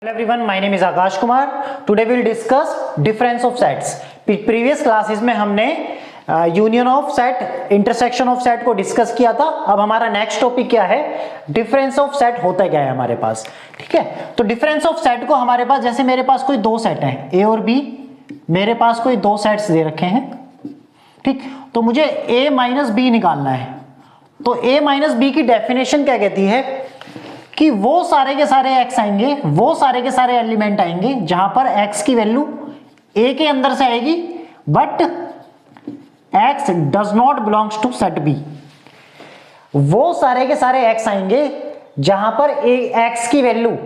Everyone, my name is Akash Kumar. Today we will discuss difference of sets. Previous classes में हमने union of set, intersection of set को discuss किया था. अब हमारा next topic क्या है? डिफरेंस ऑफ सेट होता क्या है हमारे पास. ठीक है, तो डिफरेंस ऑफ सेट को हमारे पास, जैसे मेरे पास कोई दो सेट हैं ए और बी, मेरे पास कोई दो सेट्स दे रखे हैं. ठीक, तो मुझे a माइनस बी निकालना है. तो a माइनस बी की डेफिनेशन क्या कहती है कि वो सारे के सारे x आएंगे, वो सारे के सारे एलिमेंट आएंगे जहां पर x की वैल्यू a के अंदर से आएगी, but x does not belongs to set b. वो सारे के सारे x आएंगे जहां पर x की वैल्यू,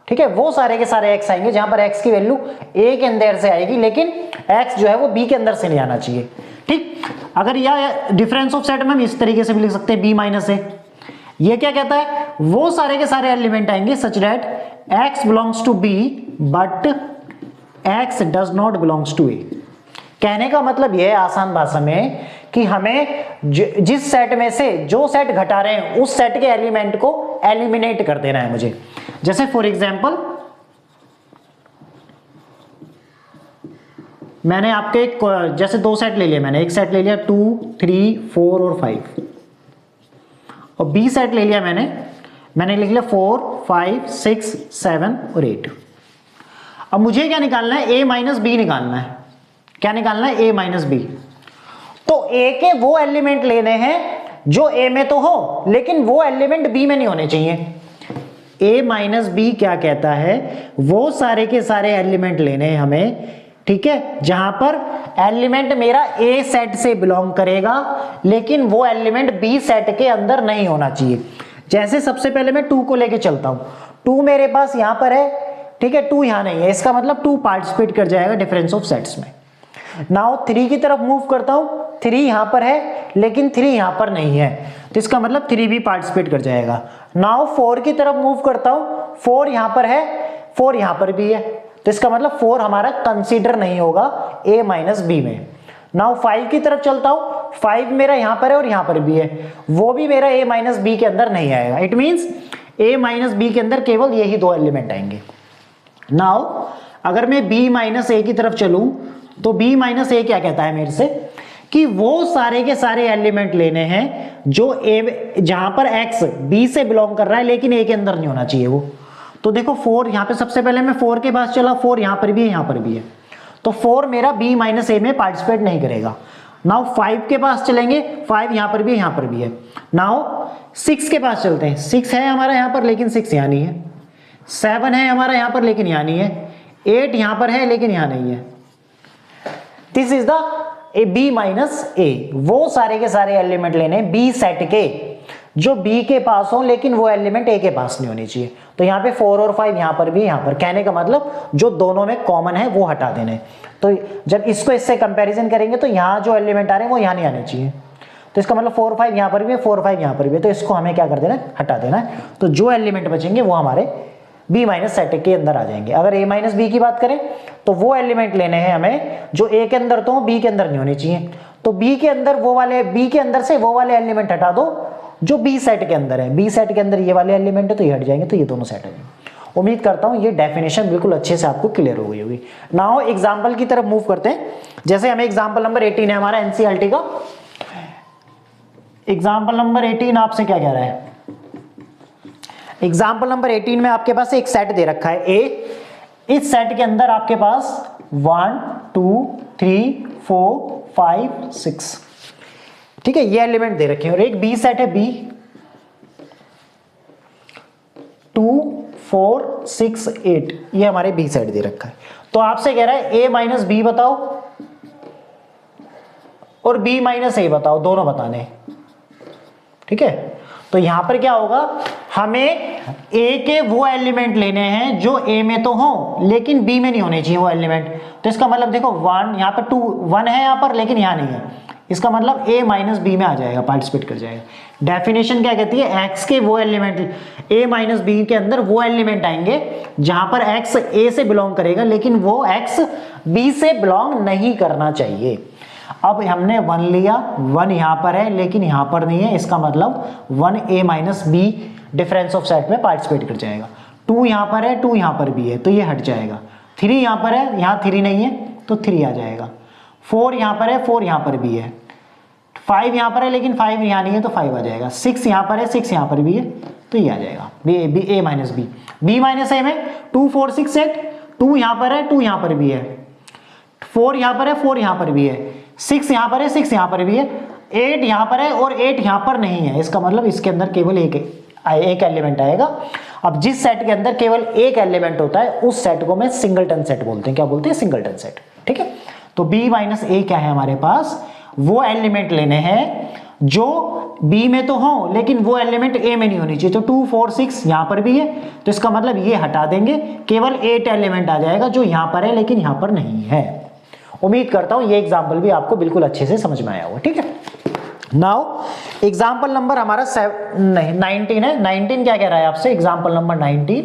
ठीक है, वो सारे के सारे x आएंगे जहां पर x की वैल्यू a के अंदर से आएगी, लेकिन x जो है वो b के अंदर से नहीं आना चाहिए. ठीक, अगर यह डिफरेंस ऑफ सेट में हम इस तरीके से भी लिख सकते हैं b माइनस ए. ये क्या कहता है? वो सारे के सारे एलिमेंट आएंगे such that x belongs to b but x does not belongs to a. कहने का मतलब यह है आसान भाषा में कि हमें जिस सेट में से जो सेट घटा रहे हैं उस सेट के एलिमेंट को एलिमिनेट कर देना है मुझे. जैसे फॉर एग्जांपल मैंने आपके एक जैसे दो सेट ले लिया, मैंने एक सेट ले लिया 2, 3, 4 और 5, और बी सेट ले लिया मैंने लिख लिया 4, 5, 6, 7 और 8. अब मुझे क्या निकालना है? a माइनस बी निकालना है. क्या निकालना है? a minus B. तो a के वो एलिमेंट लेने हैं जो a में तो हो, लेकिन वो एलिमेंट b में नहीं होने चाहिए. a माइनस बी क्या कहता है? वो सारे के सारे एलिमेंट लेने हैं हमें, ठीक है, जहां पर एलिमेंट मेरा ए सेट से बिलोंग करेगा, लेकिन वो एलिमेंट बी सेट के अंदर नहीं होना चाहिए. जैसे सबसे पहले मैं 2 को लेके चलता हूं. 2 मेरे पास यहां पर है, ठीक है, 2 यहां नहीं है, इसका मतलब 2 पार्टिसिपेट कर जाएगा डिफरेंस ऑफ सेट्स में. नाउ 3 की तरफ मूव करता हूं. 3 यहां पर है, लेकिन 3 यहां पर नहीं है, तो इसका मतलब 3 भी पार्टिसिपेट कर जाएगा. नाउ 4 की तरफ मूव करता हूं. 4 यहां पर है, 4 यहां पर भी है, तो इसका मतलब 4 हमारा कंसीडर नहीं होगा a माइनस बी में. नाउ 5 की तरफ चलता हूं. 5 मेरा यहां पर है और यहां पर भी है, वो भी मेरा a माइनस बी के अंदर नहीं आएगा. It means a minus B के अंदर केवल यही दो एलिमेंट आएंगे. नाउ अगर मैं b माइनस a की तरफ चलूं, तो b माइनस a क्या कहता है मेरे से कि वो सारे के सारे एलिमेंट लेने हैं जो a, जहां पर x b से बिलोंग कर रहा है लेकिन a के अंदर नहीं होना चाहिए वो. तो देखो 4 यहां पे, सबसे पहले मैं 4 के पास चला, 4 यहां पर भी है, यहां पर भी है, तो 4 मेरा b माइनस ए में पार्टिसिपेट नहीं करेगा. नाउ 5 के पास चलेंगे. 5 यहां पर भी है, यहां पर भी है. नाउ 6 के पास चलते हैं. 6 है हमारा यहां पर, लेकिन 6 यहां नहीं है. 7 है हमारा यहां पर, लेकिन यहां नहीं है. 8 यहां पर है, लेकिन यहां नहीं है. This is the b minus A. वो सारे के सारे एलिमेंट लेने b सेट के जो b के पास हो, लेकिन वो एलिमेंट a के पास नहीं होनी चाहिए. तो यहाँ पे 4 और 5 यहाँ पर भी, यहाँ पर. कहने का मतलब जो दोनों में कॉमन है वो हटा देने. तो जब इसको इससे कंपैरिजन करेंगे तो यहाँ जो एलिमेंट आ रहे हैं वो यहाँ नहीं आने चाहिए. तो इसका मतलब 4, 5 यहाँ पर भी है, 4, 5 यहाँ पर भी है, तो इसको हमें क्या कर देना है? हटा देना है. तो जो एलिमेंट बचेंगे वो हमारे b माइनस सेट के अंदर आ जाएंगे. अगर a माइनस बी की बात करें तो वो एलिमेंट लेने हैं हमें जो a के अंदर तो हो, b के अंदर नहीं होने चाहिए. तो b के अंदर वो वाले, b के अंदर से वो वाले एलिमेंट हटा दो जो b सेट के अंदर है. b सेट के अंदर ये वाले एलिमेंट है तो ये हट जाएंगे, तो ये दोनों सेट है. उम्मीद करता हूं ये डेफिनेशन बिल्कुल अच्छे से आपको क्लियर हो गई होगी. नाउ एग्जांपल की तरफ मूव करते हैं. जैसे हमें एग्जांपल नंबर 18 है हमारा एनसीईआरटी का. एग्जांपल नंबर 18 आपसे क्या कह रहा है? एग्जांपल नंबर 18 में आपके पास एक सेट दे रखा है A. इस सेट के अंदर आपके पास 1, 2, 3, 4, 5, 6, ठीक है, ये एलिमेंट दे रखे हैं. और एक B सेट है B, 2, 4, 6, 8, ये हमारे B सेट दे रखा है. तो आपसे कह रहा है a माइनस बी बताओ और b माइनस ए बताओ, दोनों बताने हैं. ठीक है, तो यहां पर क्या होगा? हमें a के वो एलिमेंट लेने हैं जो a में तो हो, लेकिन b में नहीं होने चाहिए वो एलिमेंट. तो इसका मतलब देखो 1 यहाँ पर 1 है यहाँ पर, लेकिन यहाँ नहीं है. इसका मतलब a माइनस बी में आ जाएगा, पार्टिसिपेट कर जाएगा. डेफिनेशन क्या कहती है? x के वो एलिमेंट, a माइनस बी के अंदर वो एलिमेंट आएंगे जहां पर x a से बिलोंग करेगा, लेकिन वो x b से बिलोंग नहीं करना चाहिए. अब हमने 1 लिया, 1 यहां पर है लेकिन यहां पर नहीं है, इसका मतलब 1 a minus B difference of set में पार्टिसिपेट कर जाएगा. 2 यहाँ पर है, 2 यहाँ पर भी है तो ये हट जाएगा। 3 यहाँ पर है, यहाँ 3 नहीं है तो 3 आ जाएगा। 4 यहाँ पर है, 4 यहाँ पर भी है। 5 यहाँ पर है लेकिन 5 यहाँ नहीं है तो 5 आ जाएगा। 6 यहाँ पर है, 6 यहाँ पर भी है तो ये आ जाएगा ए माइनस बी। बी माइनस ए में 2 4 6 8, 2 यहाँ पर है, 2 यहाँ पर भी है, 4 यहाँ पर है, 4 यहाँ पर भी है, 6 यहाँ पर है, 6 यहाँ पर भी है, 8 यहाँ पर है और 8 यहाँ पर नहीं है। इसका मतलब इसके अंदर केवल एक एलिमेंट आएगा। अब जिस सेट के अंदर केवल एक एलिमेंट होता है उस सेट को मैं सिंगलटन सेट बोलते हैं। क्या बोलते हैं? Singleton set. ठीक है, तो b माइनस ए क्या है हमारे पास? वो एलिमेंट लेने हैं जो b में तो हो लेकिन वो एलिमेंट a में नहीं होनी चाहिए। तो 2 4 6 यहां पर भी है तो इसका मतलब ये हटा देंगे, केवल 8 एलिमेंट आ जाएगा जो यहां पर है लेकिन यहां पर नहीं है। उम्मीद करता हूं ये एग्जांपल भी आपको बिल्कुल अच्छे से समझ में आया होगा। ठीक है, नाउ एग्जांपल नंबर हमारा 19 है। 19 क्या कह रहा है आपसे? Example number 19।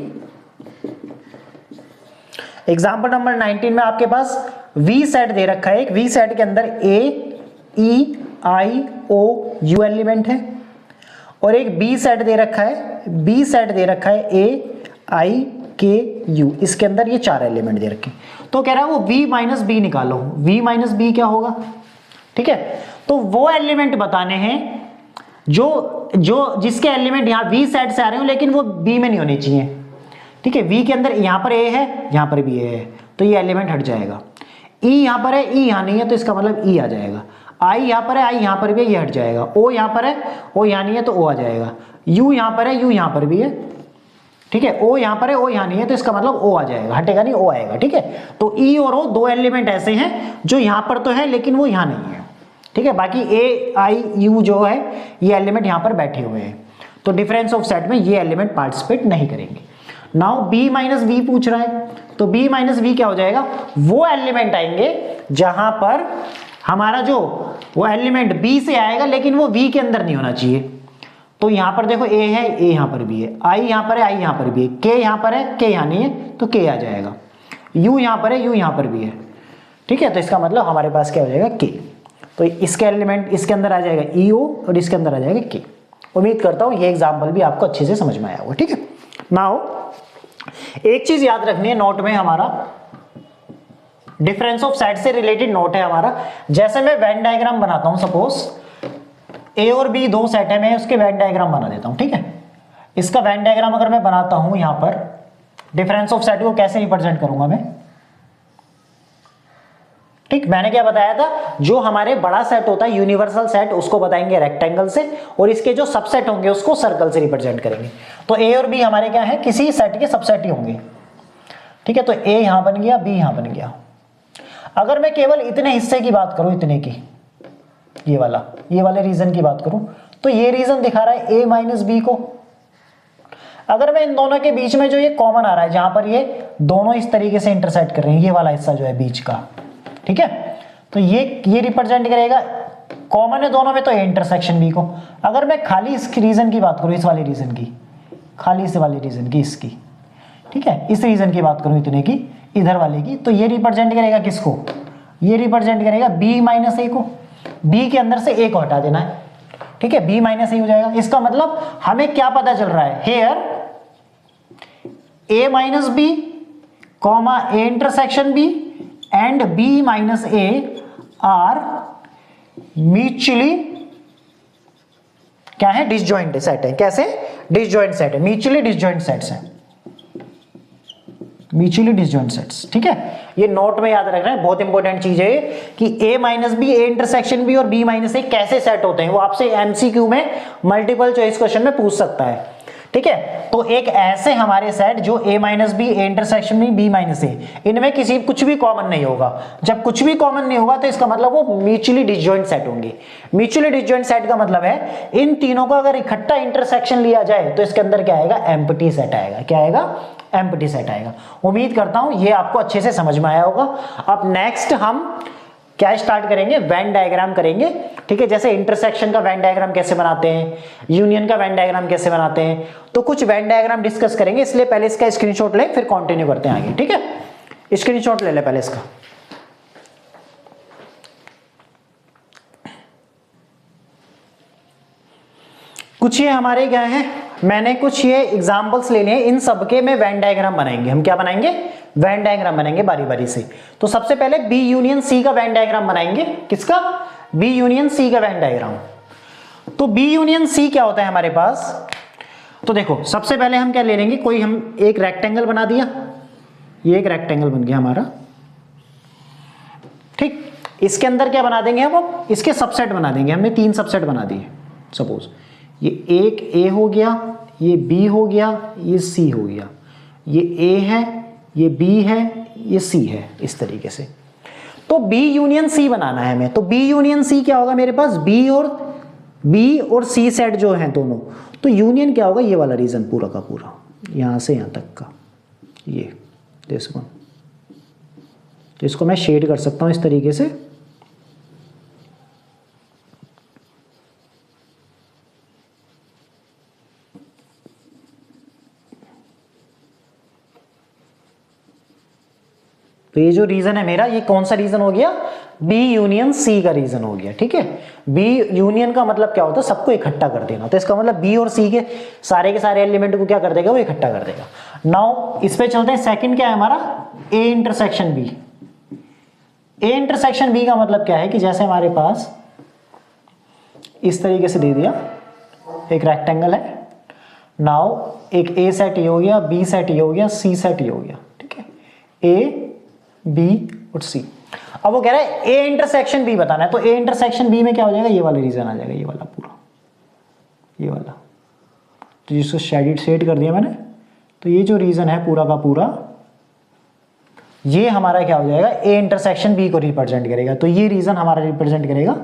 एग्जांपल नंबर 19 में आपके पास V सेट दे रखा है। एक V सेट के अंदर A E I O U element है और एक B सेट दे रखा है। B सेट दे रखा है A I K U। इसके अंदर ये 4 एलिमेंट दे रखे हैं। तो कह रहा है वो V माइनस बी निकालो। V माइनस बी क्या होगा? ठीक है, तो वो एलिमेंट बताने हैं जो जिसके एलिमेंट यहाँ V सेट से आ रहे हो लेकिन वो B में नहीं होने चाहिए। ठीक है, V के अंदर यहाँ पर A है, यहाँ पर भी A है तो ये एलिमेंट हट जाएगा। E यहाँ पर है, E यहाँ नहीं है तो इसका मतलब E आ जाएगा। I यहाँ पर है, I यहाँ पर भी है, ये हट जाएगा। O यहाँ पर है, O यहाँ नहीं है तो O आ जाएगा। U यहाँ पर है, U यहाँ पर भी है। ठीक है, O यहाँ पर है, O यहाँ नहीं है तो इसका मतलब O आ जाएगा, हटेगा नहीं, O आएगा। ठीक है, तो E और O दो एलिमेंट ऐसे हैं जो यहाँ पर तो है लेकिन वो यहाँ नहीं है। ठीक है, बाकी A I U जो है ये एलिमेंट यहाँ पर बैठे हुए हैं तो डिफरेंस ऑफ सेट में ये एलिमेंट पार्टिसिपेट नहीं करेंगे। नाउ B माइनस V पूछ रहा है तो B माइनस V क्या हो जाएगा? वो एलिमेंट आएंगे जहां पर हमारा जो वो एलिमेंट B से आएगा लेकिन वो V के अंदर नहीं होना चाहिए। तो यहां पर देखो A है, A यहां पर भी है, I यहां पर है, I यहां पर भी है, K यहां पर है, K यहां नहीं है तो K आ जाएगा, U यहां पर है, U यहां पर भी है। ठीक है, तो इसका मतलब हमारे पास क्या हो जाएगा? K। तो इसके एलिमेंट इसके अंदर आ जाएगा EO और इसके अंदर आ जाएगा K। उम्मीद करता हूं ये एग्जाम्पल भी आपको अच्छे से समझ में आया होगा। ठीक है, नाउ एक चीज याद रखनी है नोट में, हमारा डिफरेंस ऑफ सेट से रिलेटेड नोट है हमारा। जैसे मैं वेन डायग्राम बनाता हूं, सपोज A और B दो सेट है, मैं उसके वेन डायग्राम बना देता हूं। ठीक है, इसका वेन डायग्राम अगर मैं बनाता हूं यहां पर डिफरेंस ऑफ सेट को कैसे रिप्रेजेंट करूंगा मैं? ठीक, मैंने क्या बताया था? जो हमारे बड़ा सेट होता है यूनिवर्सल सेट उसको बताएंगे रेक्टेंगल से और इसके जो सबसेट होंगे उसको सर्कल से रिप्रेजेंट करेंगे। तो A और B हमारे क्या है? किसी सेट के सबसेट ही होंगे। ठीक है, तो A यहां बन गया, B यहां बन गया। अगर मैं केवल इतने हिस्से की बात करूं, इतने की, ये वाले रीजन की बात करूं तो ये रीजन दिखा रहा है A माइनस बी को। अगर मैं इन दोनों के बीच में जो ये कॉमन आ रहा है जहां पर ये दोनों इस तरीके से इंटरसेक्ट कर रहे हैं, ये वाला हिस्सा जो है बीच का, ठीक है, तो ये रिप्रेजेंट करेगा, कॉमन है दोनों में तो ये इंटरसेक्शन बी को। अगर मैं खाली इस रीजन की बात करूं, इस वाले रीजन की, खाली इस वाले रीजन की, इसकी, ठीक है, इस रीजन की बात करूं इतने की, इधर वाले की, तो ये रिप्रेजेंट करेगा किसको? ये रिप्रेजेंट करेगा B माइनस ए को। B के अंदर से A को हटा देना है। ठीक है, B माइनस ए हो जाएगा। इसका मतलब हमें क्या पता चल रहा है? Here A minus B comma A intersection B and B minus A are mutually क्या है? डिसजॉइंट सेट है। कैसे? डिसजॉइंट सेट है, म्यूचुअली डिसजॉइंट सेट्स है, म्यूचुअली डिसजॉइंट सेट्स। ठीक है, ये नोट में याद रखना है, बहुत इंपॉर्टेंट चीज है कि A minus B, A intersection B और B माइनस ए कैसे सेट होते हैं, वो आपसे MCQ में मल्टीपल चॉइस क्वेश्चन में पूछ सकता है। ठीक है, तो एक ऐसे हमारे सेट जो A minus B, A intersection B minus A, इनमें किसी कुछ भी कॉमन नहीं होगा। जब कुछ भी कॉमन नहीं होगा तो इसका मतलब वो म्यूचुअली डिसजॉइंट सेट होंगे। म्यूचुअली डिसजॉइंट सेट का मतलब है इन तीनों का अगर इकट्ठा इंटरसेक्शन लिया जाए तो इसके अंदर क्या आएगा? एम्प्टी सेट आएगा। क्या आएगा? एम्प्टी सेट आएगा। उम्मीद करता हूं ये आपको अच्छे से समझ में आया होगा। अब नेक्स्ट हम क्या स्टार्ट करेंगे? वेन डायग्राम करेंगे। ठीक है, जैसे इंटरसेक्शन का वेन डायग्राम कैसे बनाते हैं, यूनियन का वेन डायग्राम कैसे बनाते हैं, तो कुछ वेन डायग्राम डिस्कस करेंगे। इसलिए पहले इसका स्क्रीनशॉट लें, फिर कंटिन्यू करते हैं आगे। ठीक है, स्क्रीनशॉट ले ले पहले इसका। कुछ ये हमारे क्या है, मैंने कुछ ये एग्जांपल्स ले लिए, इन सब के मैं वेन डायग्राम बनाएंगे। हम क्या बनाएंगे? वेन डायग्राम बनाएंगे बारी बारी से। तो सबसे पहले बी यूनियन सी का वेन डायग्राम बनाएंगे। किसका? बी यूनियन सी का वेन डायग्राम। तो बी यूनियन सी क्या होता है हमारे पास? तो देखो सबसे पहले हम क्या ले लेंगे, कोई हम एक रेक्टेंगल बना दिया, ये एक रेक्टेंगल बन गया हमारा, ठीक। इसके अंदर क्या बना देंगे हम? इसके सबसेट बना देंगे। हमने 3 सबसेट बना दिए। सपोज ये एक ए हो गया, ये बी हो गया, ये सी हो गया, ये ए है, ये बी है, ये सी है, इस तरीके से। तो बी यूनियन सी बनाना है हमें। तो बी यूनियन सी क्या होगा मेरे पास? बी और सी सेट जो है दोनों, तो यूनियन क्या होगा? ये वाला रीजन पूरा का पूरा, यहां से यहां तक का, ये दिस वन। तो इसको मैं शेड कर सकता हूं इस तरीके से। तो ये जो रीजन है मेरा, ये कौन सा रीजन हो गया? बी यूनियन सी का रीजन हो गया, ठीक है। बी यूनियन का मतलब क्या होता है? सबको इकट्ठा कर देना। तो इसका मतलब बी और सी के सारे एलिमेंट को क्या कर देगा? वो इकट्ठा कर देगा। नाउ इस पे चलते हैं। सेकंड क्या है हमारा? A intersection B. A intersection B का मतलब क्या है कि जैसे हमारे पास इस तरीके से दे दिया, एक रेक्टेंगल है। नाउ एक ए सेट ये हो गया, बी सेट ये हो गया, सी सेट ये हो गया, ठीक है। ए, बी और सी। अब वो कह रहा है ए इंटरसेक्शन बी बताना है। तो ए इंटरसेक्शन बी में क्या हो जाएगा? ये वाला रीजन आ जाएगा, ये वाला पूरा, ये वाला। तो जिसको शेड कर दिया मैंने, तो ये जो रीजन है पूरा का पूरा, ये हमारा क्या हो जाएगा? ए इंटरसेक्शन बी को रिप्रेजेंट करेगा। तो ये रीजन हमारा रिप्रेजेंट करेगा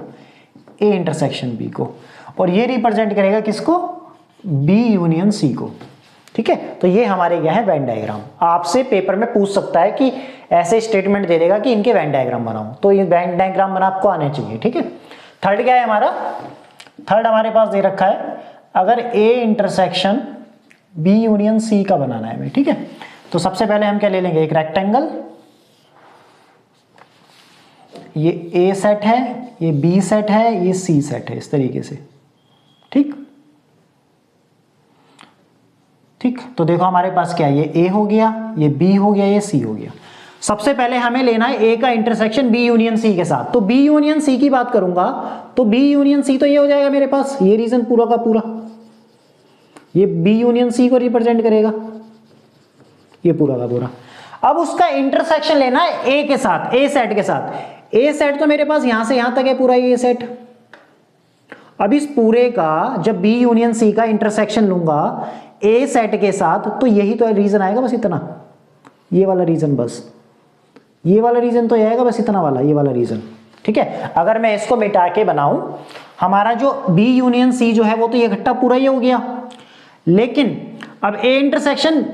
ए इंटरसेक्शन बी को, और ये रिप्रेजेंट करेगा किसको? बी यूनियन सी को, ठीक है। तो ये हमारे क्या है? Venn diagram. आपसे पेपर में पूछ सकता है कि ऐसे स्टेटमेंट दे देगा कि इनके वेन डायग्राम बनाओ, तो ये वेन डायग्राम बना आपको आने चाहिए, ठीक है। थर्ड क्या है हमारा? थर्ड हमारे पास दे रखा है, अगर A intersection B union C का बनाना है हमें, ठीक है। तो सबसे पहले हम क्या ले लेंगे? एक रेक्टेंगल, ये ए सेट है, ये बी सेट है, ये सी सेट है, इस तरीके से, ठीक। ठीक, तो देखो हमारे पास क्या है? ये ए हो गया, ये बी हो गया, ये सी हो गया। सबसे पहले हमें लेना है ए का इंटरसेक्शन बी यूनियन सी के साथ। तो बी यूनियन सी की बात करूंगा तो बी यूनियन सी तो ये हो जाएगा मेरे पास, ये रीजन पूरा का पूरा, ये बी यूनियन सी को रिप्रेजेंट करेगा, ये पूरा का पूरा। अब उसका इंटरसेक्शन लेना है ए के साथ, ए सेट के साथ। ए सेट तो मेरे पास यहां से यहां तक है पूरा ये सेट। अब इस पूरे का जब बी यूनियन सी का इंटरसेक्शन लूंगा ए सेट के साथ, तो यही तो रीजन आएगा, बस इतना, ये वाला रीजन, बस ये वाला रीजन तो आएगा, बस इतना वाला, ये वाला रीजन, ठीक है। अगर मैं इसको मिटा के बनाऊं, हमारा जो बी यूनियन सी जो है वो तो ये इकट्ठा पूरा ही हो गया। लेकिन अब ए इंटरसेक्शन,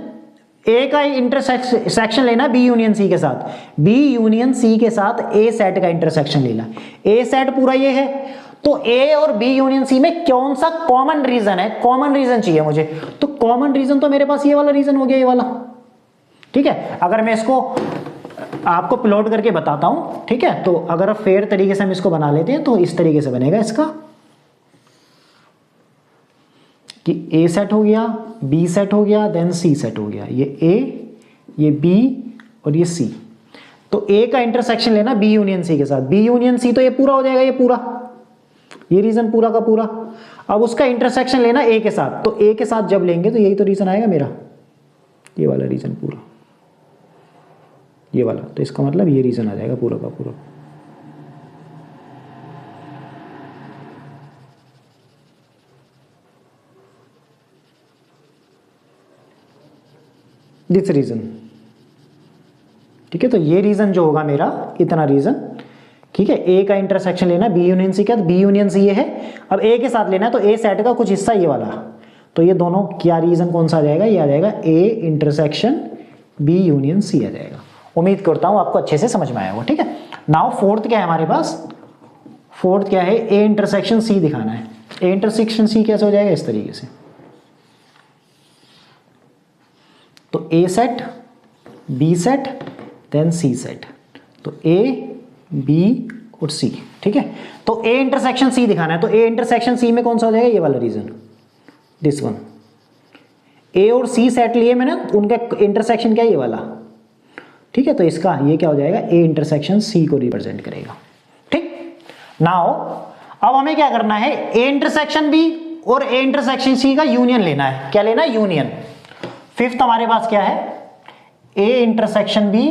ए का इंटरसेक्शन लेना बी यूनियन सी के साथ, बी यूनियन सी के साथ ए सेट का इंटरसेक्शन लेना। ए सेट पूरा ये है, तो ए और बी यूनियन सी में कौन सा कॉमन रीजन है? कॉमन रीजन चाहिए मुझे, तो कॉमन रीजन तो मेरे पास ये वाला रीजन हो गया, ये वाला, ठीक है। अगर मैं इसको आपको प्लॉट करके बताता हूं, ठीक है, तो अगर फेयर तरीके से हम इसको बना लेते हैं तो इस तरीके से बनेगा इसका, कि ए सेट हो गया, बी सेट हो गया, देन सी सेट हो गया, ये ए, ये बी और ये सी। तो ए का इंटरसेक्शन लेना बी यूनियन सी के साथ, बी यूनियन सी तो ये पूरा हो जाएगा, ये पूरा, ये रीजन पूरा का पूरा। अब उसका इंटरसेक्शन लेना ए के साथ, तो ए के साथ जब लेंगे तो यही तो रीजन आएगा मेरा, ये वाला रीजन पूरा, ये वाला। तो इसका मतलब ये रीजन आ जाएगा पूरा का पूरा। दिस रीजन, ठीक है। तो ये रीजन जो होगा मेरा, इतना रीजन, ठीक है। ए का इंटरसेक्शन लेना बी यूनियन सी का, बी यूनियन सी ये है। अब ए के साथ लेना है तो ए सेट का कुछ हिस्सा ये वाला, तो ये दोनों क्या रीजन कौन सा आ जाएगा? ये आ जाएगा A intersection B union C आ जाएगा। उम्मीद करता हूं आपको अच्छे से समझ में आया होगा, ठीक है। नाउ फोर्थ क्या है हमारे पास? फोर्थ क्या है? ए इंटरसेक्शन सी दिखाना है। ए इंटरसेक्शन सी कैसे हो जाएगा? इस तरीके से, तो ए सेट, बी सेट, देन सी सेट, तो ए, बी और सी, ठीक है। तो ए इंटरसेक्शन सी दिखाना है, तो ए इंटरसेक्शन सी में कौन सा हो जाएगा? ये वाला रीजन, दिस वन, ए और सी सेट लिए मैंने, उनका इंटरसेक्शन क्या है, ये वाला। ठीक है, तो इसका ये क्या हो जाएगा, ए इंटरसेक्शन सी को रिप्रेजेंट करेगा। ठीक, नाउ अब हमें क्या करना है, ए इंटरसेक्शन बी और ए इंटरसेक्शन सी का यूनियन लेना है। क्या लेना है, यूनियन। फिफ्थ हमारे पास क्या है, ए इंटरसेक्शन बी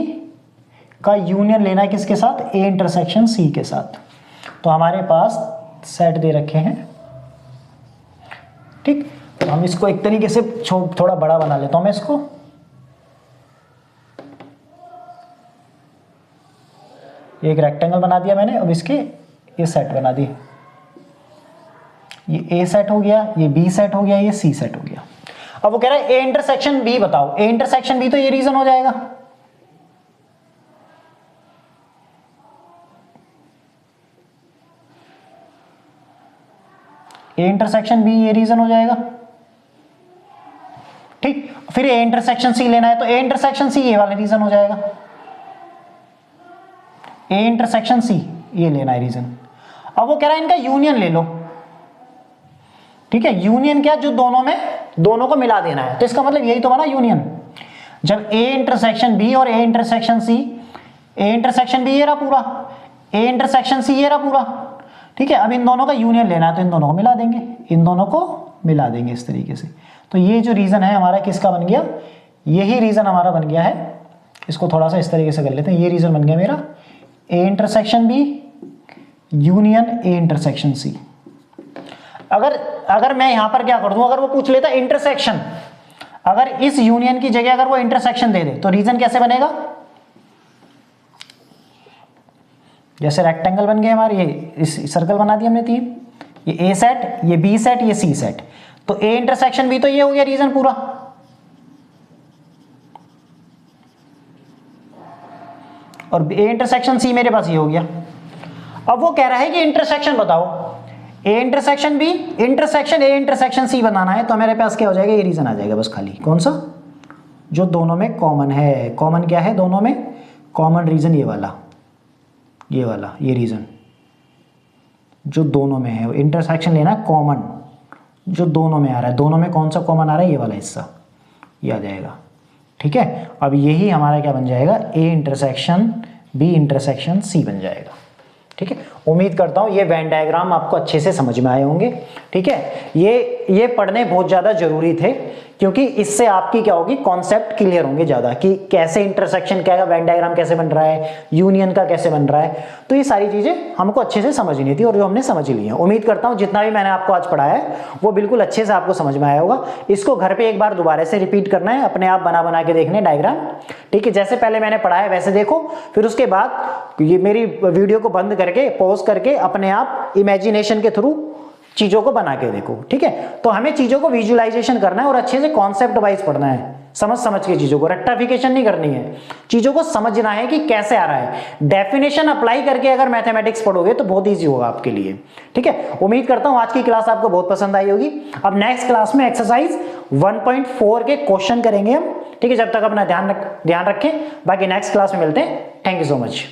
का यूनियन लेना है किसके साथ, ए इंटरसेक्शन सी के साथ। तो हमारे पास सेट दे रखे हैं। ठीक, तो हम इसको एक तरीके से थोड़ा बड़ा बना लेता हूं मैं इसको। एक रेक्टेंगल बना दिया मैंने, अब इसके ये सेट बना दिए। ये ए सेट हो गया, ये बी सेट हो गया, ये सी सेट हो गया। अब वो कह रहा है ए इंटरसेक्शन बी बताओ। ए इंटरसेक्शन बी तो ये रीजन हो जाएगा, ए इंटरसेक्शन बी ये रीजन हो जाएगा। ठीक, फिर ए इंटरसेक्शन सी लेना है, तो ए इंटरसेक्शन सी ये वाला रीजन हो जाएगा। ए इंटरसेक्शन सी ये लेना है रीजन। अब वो कह रहा है इनका यूनियन ले लो। ठीक है, यूनियन क्या, जो दोनों को मिला देना है। तो इसका मतलब यही तो बना यूनियन। जब ए इंटरसेक्शन बी और A intersection C, A intersection B ये रहा पूरा, ए इंटरसेक्शन सी ये रहा पूरा। ठीक है, अब इन दोनों का यूनियन लेना है, तो इन दोनों को मिला देंगे, इन दोनों को मिला देंगे इस तरीके से। तो ये जो रीजन है हमारा किसका बन गया, यही रीजन हमारा बन गया है। इसको थोड़ा सा इस तरीके से कर लेते हैं, ये रीजन बन गया मेरा A intersection B union A intersection C. अगर मैं यहां पर क्या कर दूं, अगर वो पूछ लेता इंटरसेक्शन, अगर इस यूनियन की जगह अगर वो इंटरसेक्शन दे दे, तो रीजन कैसे बनेगा, जैसे रेक्टेंगल बन गए हमारे, ये इस सर्कल बना दिया हमने तीन, ये ए सेट, ये बी सेट, ये सी सेट। तो ए इंटरसेक्शन बी तो ये हो गया रीजन पूरा, और ए इंटरसेक्शन सी मेरे पास ये हो गया। अब वो कह रहा है कि इंटरसेक्शन बताओ, A intersection B intersection A intersection C बनाना है। तो मेरे पास क्या हो जाएगा, ये रीजन आ जाएगा बस खाली। कौन सा, जो दोनों में कॉमन है। कॉमन क्या है दोनों में, कॉमन रीजन ये वाला, ये वाला, ये रीजन जो दोनों में है। इंटरसेक्शन लेना कॉमन, जो दोनों में आ रहा है। दोनों में कौन सा कॉमन आ रहा है, ये वाला हिस्सा, ये आ जाएगा। ठीक है, अब यही हमारा क्या बन जाएगा, A intersection B intersection C बन जाएगा। ठीक है, उम्मीद करता हूं ये वेन डायग्राम आपको अच्छे से समझ में आए होंगे। ठीक है, ये पढ़ने बहुत ज़्यादा जरूरी थे, क्योंकि इससे आपकी क्या होगी, कॉन्सेप्ट क्लियर होंगे ज़्यादा, कि कैसे इंटरसेक्शन क्या है, वेन डायग्राम कैसे बन रहा है, यूनियन का कैसे बन रहा है। तो ये सारी चीज़ें हमको अच्छे से समझनी थी, और जो हमने समझ ली है। उम्मीद करता हूँ जितना भी मैंने आपको आज पढ़ाया है वो बिल्कुल अच्छे से आपको समझ में आया होगा। इसको घर पर एक बार दोबारा से रिपीट करना है, अपने आप बना के देखने डायग्राम। ठीक है, जैसे पहले मैंने पढ़ाया वैसे देखो, फिर उसके बाद ये मेरी वीडियो को बंद करके पॉज करके अपने आप इमेजिनेशन के थ्रू चीजों को बना के देखो। ठीक है, तो हमें चीजों को विजुअलाइजेशन करना है और अच्छे से कॉन्सेप्ट वाइज पढ़ना है, समझ के चीजों को, रट्टाफिकेशन नहीं करनी है। चीजों को समझना है कि कैसे आ रहा है। डेफिनेशन अप्लाई करके अगर मैथमेटिक्स पढ़ोगे तो बहुत ईजी होगा आपके लिए। ठीक है, उम्मीद करता हूं आज की क्लास आपको बहुत पसंद आई होगी। अब नेक्स्ट क्लास में एक्सरसाइज 1.4 के क्वेश्चन करेंगे हम। ठीक है, जब तक अपना ध्यान रखें, बाकी नेक्स्ट क्लास में मिलते हैं। Thank you so much.